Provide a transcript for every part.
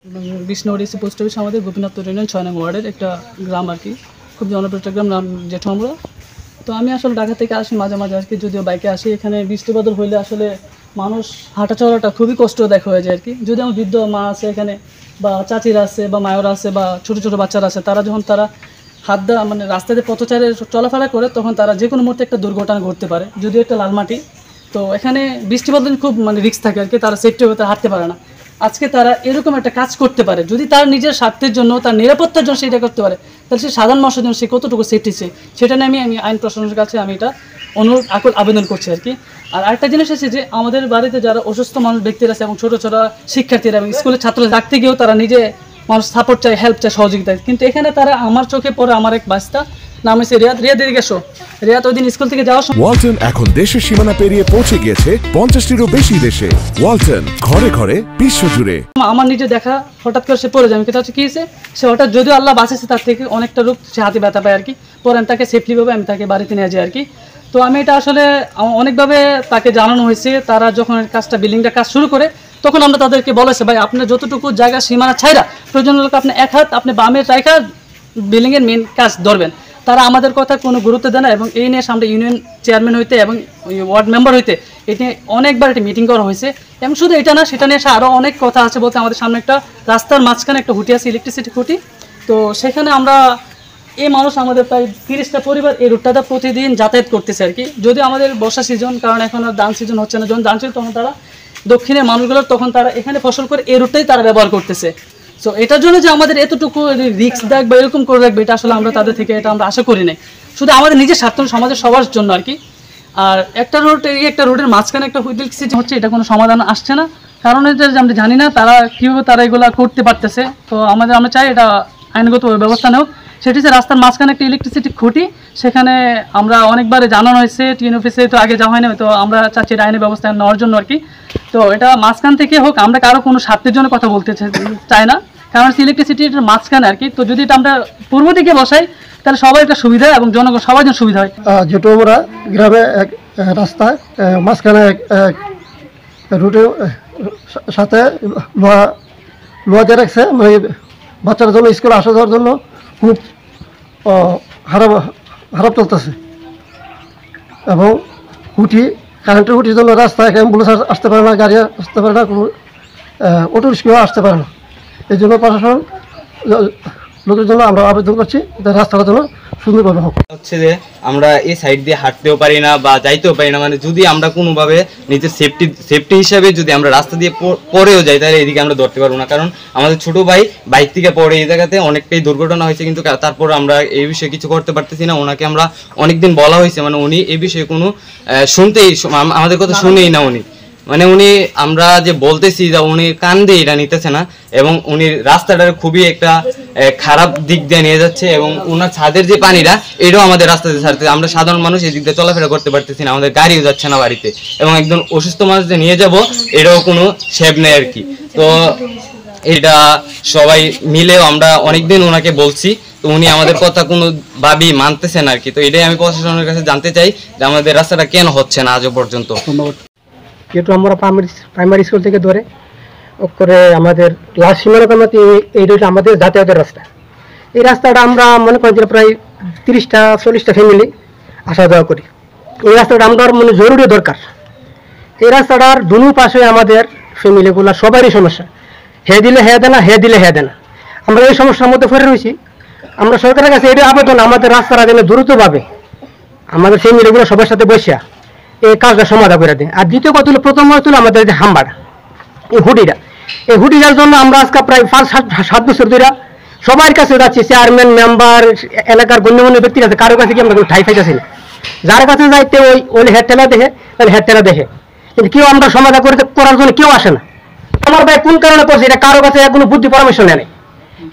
Vishnu DC post office আমাদের Gopinathpur union 6 নং ওয়ার্ডের একটা গ্রাম আর কি, খুব জনপ্রিয় একটা গ্রাম, নাম জেঠুমরা। তো আমি আসলে ঢাকা থেকে আসি মাঝে মাঝে আর কি, যদিও বাইকে আসি। এখানে বৃষ্টি বাদল হইলে আসলে মানুষ হাঁটা চলাটা খুবই কষ্টদায়ক হয়ে যায় আর কি। যদি আমার বৃদ্ধ মা আছে এখানে, বা চাচিরা আছে, বা মায়েরা আছে, বা ছোটো ছোটো বাচ্চারা আছে, তারা যখন হাত দেওয়া মানে রাস্তাতে পথচারে চলাফেরা করে, তখন তারা যে কোনো মুহূর্তে একটা দুর্ঘটনা ঘটতে পারে। যদিও একটা লালমাটি, তো এখানে বৃষ্টি বাদল খুব রিস্ক থাকে আর কি, তারা সেফটি হতে হাঁটতে পারে না। আজকে তারা এরকম একটা কাজ করতে পারে, যদি তার নিজের স্বার্থের জন্য, তার নিরাপত্তার জন্য সেটা করতে পারে, তাহলে সে সাধারণ মানুষের জন্য সে কতটুকু সেফটি চাই, সেটা নিয়ে আমি আইন প্রশাসনের কাছে আমি এটা আবেদন করছি আর কি। আর আরেকটা জিনিস আছে যে আমাদের বাড়িতে যারা অসুস্থ মানুষ ব্যক্তিরা আছে এবং ছোটো ছোটো শিক্ষার্থীরা এবং স্কুলের ছাত্ররা রাখতে গিয়েও তারা নিজে মানুষ সাপোর্ট চায়, হেল্প চায়, সহযোগিতা। কিন্তু এখানে তারা আমার চোখে পড়ে আমার এক বাস্তা নাম হচ্ছে রিয়াদ। এদিকে এসো। রিয়াদ ওই দিন স্কুল থেকে যাওয়ার সময় ওয়ালটন এখন দেশের সীমানা পেরিয়ে পৌঁছে গিয়েছে 50টিরও বেশি দেশে। ওয়ালটন, ঘরে ঘরে বিশ্বজুড়ে। আমার নিজে দেখা, হঠাৎ করে সে পড়ে যায়। আমি কথা হচ্ছে কি হয়েছে, সে হঠাৎ যদিও আল্লাহ বাঁচেছে, তার থেকে অনেকটা রোগ সে হাতে ব্যথা পায় আর কি। পরে আমি তাকে সেফলিভাবে আমি তাকে বাড়িতে নিয়ে যাই আর কি। তো আমি এটা আসলে অনেকভাবে তাকে জানানো হয়েছে। তারা যখন কাজটা বিল্ডিংটা কাজ শুরু করে, তখন আমরা তাদেরকে বলেছে, ভাই আপনার যতটুকু জায়গা সীমানা ছাইরা প্রয়োজন হলে আপনি এক হাত আপনি বামে রাইখা বিল্ডিংয়ের মেন কাজ ধরবেন। তারা আমাদের কথা কোনো গুরুত্ব দেয় না, এবং এই নিয়ে সামনে ইউনিয়ন চেয়ারম্যান হইতে এবং ওয়ার্ড মেম্বার হইতে এটি অনেকবার একটি মিটিং করা হয়েছে। এবং শুধু এটা না, সেটা নিয়ে আরও অনেক কথা আছে। বলতে আমাদের সামনে একটা রাস্তার মাঝখানে একটা খুঁটি আছে, ইলেকট্রিসিটি খুঁটি। তো সেখানে আমরা এই মানুষ আমাদের প্রায় 30টা পরিবার এই রুটটাতে প্রতিদিন যাতায়াত করতেছে আর কি। যদি আমাদের বর্ষা সিজন, কারণ এখন আর ধান সিজন হচ্ছে না, যখন ধান ছিল তখন তারা দক্ষিণের মানুষগুলোর তখন তারা এখানে ফসল করে এই রুটটাই তারা ব্যবহার করতেছে। সো এটার জন্য যে আমাদের এতটুকু রিস্ক দেখ বা এরকম করে রাখবে, এটা আসলে আমরা তাদের থেকে এটা আমরা আশা করি নাই। শুধু আমাদের নিজের স্বার্থ, সমাজের সবার জন্য আর কি। আর একটা রোডের মাঝখানে একটা ইলেকট্রিসিটি হচ্ছে, এটা কোনো সমাধান আসছে না। কারণ এটা যে আমরা জানি না তারা কীভাবে তারা এগুলো করতে পারতেছে। তো আমরা চাই এটা আইনগত ব্যবস্থা নেওক। সেটি হচ্ছে রাস্তার মাঝখানে একটা ইলেকট্রিসিটি খুঁটি, সেখানে আমরা অনেকবারে জানানো হয়েছে টিএন অফিসে, তো আগে যাওয়া হয় না। তো আমরা চাচ্ছি এটা আইনের ব্যবস্থা নেওয়ার জন্য আর কি। তো এটা মাঝখান থেকে হোক, আমরা কারো কোনো স্বার্থের জন্য কথা বলতে চাই না, কারণ ইলেকট্রিসিটির মাঝখানে আর কি। তো যদি এটা আমরা পূর্ব দিকে বসাই, তাহলে সবাই একটা সুবিধা এবং জনগণ সবার জন্য সুবিধা হয়। জেঠুমরা গ্রামে এক রাস্তায় মাঝখানে এক রুটের সাথে লোহা দিয়ে রাখছে, মানে বাচ্চাদের জন্য স্কুলে আসা যাওয়ার জন্য খুব খারাপ চলতেছে। এবং কারেন্টের খুঁটির জন্য রাস্তায় অ্যাম্বুলেন্স আসতে পারে না, গাড়ি আসতে পারে না, কোনো অটো রিক্সাও আসতে পারে না। এই জন্য প্রশাসন লোকের জন্য আমরা আবেদন করছি রাস্তাটার জন্য সুন্দরভাবে হোক। হচ্ছে যে আমরা এই সাইড দিয়ে হাঁটতেও পারি না বা যাইতেও পারি না, মানে যদি আমরা কোনোভাবে নিজের সেফটি হিসাবে যদি আমরা রাস্তা দিয়ে পরেও যাই, তাহলে এদিকে আমরা ধরতে পারবো না। কারণ আমাদের ছোট ভাই বাইক থেকে পড়ে এই জায়গাতে অনেকটাই দুর্ঘটনা হয়েছে, কিন্তু তারপর আমরা এই বিষয়ে কিছু করতে পারতেছি না। ওনাকে আমরা অনেকদিন বলা হয়েছে, মানে উনি এই বিষয়ে কোনো আমাদের কথা শুনেই না উনি। মানে উনি আমরা যে বলতেছি যে উনি কান দিয়ে এটা নিতেছে না, এবং উনি রাস্তাটার খুবই একটা খারাপ দিক দিয়ে নিয়ে যাচ্ছে, এবং ওনার ছাদের যে পানিটা এটাও আমাদের রাস্তাতে ছাড়তে, আমরা সাধারণ মানুষ এই দিক দিয়ে চলাফেরা করতে পারতেছি না, আমাদের গাড়িও যাচ্ছে না বাড়িতে, এবং একদম অসুস্থ মানুষ যে নিয়ে যাব এটাও কোনো শেপ নেই আর কি। তো এটা সবাই মিলেও আমরা অনেকদিন ওনাকে বলছি, তো উনি আমাদের কথা কোনো ভাবেই মানতেছেন আর কি। তো এটাই আমি প্রশাসনের কাছে জানতে চাই যে আমাদের রাস্তাটা কেন হচ্ছে না আজও পর্যন্ত। যেহেতু আমরা প্রাইমারি স্কুল থেকে ধরে করে আমাদের লাস্ট সীমানাতে এই রয়েছে আমাদের যাতায়াতের রাস্তা। এই রাস্তাটা আমরা মনে করি যে প্রায় 30-40টা ফ্যামিলি আসা যাওয়া করি। এই রাস্তাটা আমরা মানে জরুরি দরকার। এই রাস্তাটার দুনো পাশে আমাদের ফ্যামিলিগুলো সবারই সমস্যা, হে দিলে হে দেনা, হে দিলে হে দেনা। আমরা এই সমস্যার মধ্যে পড়ে রয়েছি। আমরা সরকারের কাছে এটাই আবেদন, আমাদের রাস্তাটা যেন দ্রুতভাবে আমাদের ফ্যামিলিগুলো সবার সাথে বসে এই কাজটা সমাধান করে দেয়। আর দ্বিতীয় কথা হলো, প্রথম হলো আমাদের যে হাম্বাড়া, এই হুডিটার জন্য আমরা আজকে প্রায় 5-7 বছর ধরে সবার কাছে যাচ্ছি, চেয়ারম্যান, মেম্বার, এলাকার গণ্যমান্য ব্যক্তির কাছে, কারো কাছে কি আমরা ঠাই পাইতেছি না। যার কাছে যাইতে ওই হেড টেলা দেখে, তাহলে হেড টেলা দেখে, কিন্তু কেউ আমরা সমাধান করার জন্য কেউ আসে না। আমার ভাই কোন কারণে করছে এটা কারো কাছে কোনো বুদ্ধি পরামর্শ নেই।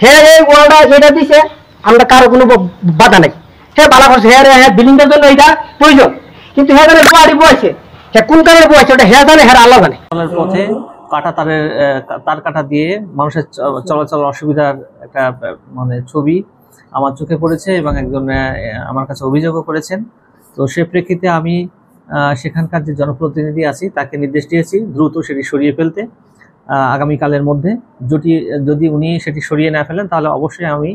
হ্যাঁ এই ওয়ার্ডটা যেটা দিছে আমরা কারো কোনো বাধা নেই, হ্যাঁ ভালো করছে, হ্যাঁ বিল্ডিংটার জন্য এটা প্রয়োজন, কিন্তু হ্যাঁ জানে বাড়ি বয়েছে, হ্যাঁ কোন কারণে বয়েছে ওটা হ্যাঁ জানে, হ্যাঁ আল্লাহ জানে। পথে তার কাটা দিয়ে মানুষের চলাচল অসুবিধার একটা মানে ছবি আমার চোখে পড়েছে, এবং একজন আমার কাছে অভিযোগও করেছেন। তো সে প্রেক্ষিতে আমি সেখানকার যে জনপ্রতিনিধি আছি তাকে নির্দেশ দিয়েছি দ্রুত সেটি সরিয়ে ফেলতে। আগামীকালের মধ্যে। যদি উনি সেটি সরিয়ে না ফেলেন তাহলে অবশ্যই আমি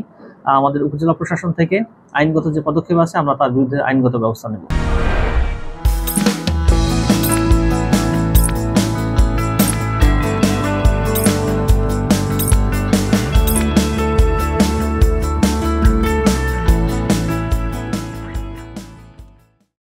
আমাদের উপজেলা প্রশাসন থেকে আইনগত যে পদক্ষেপ আছে আমরা তার বিরুদ্ধে আইনগত ব্যবস্থা নেব।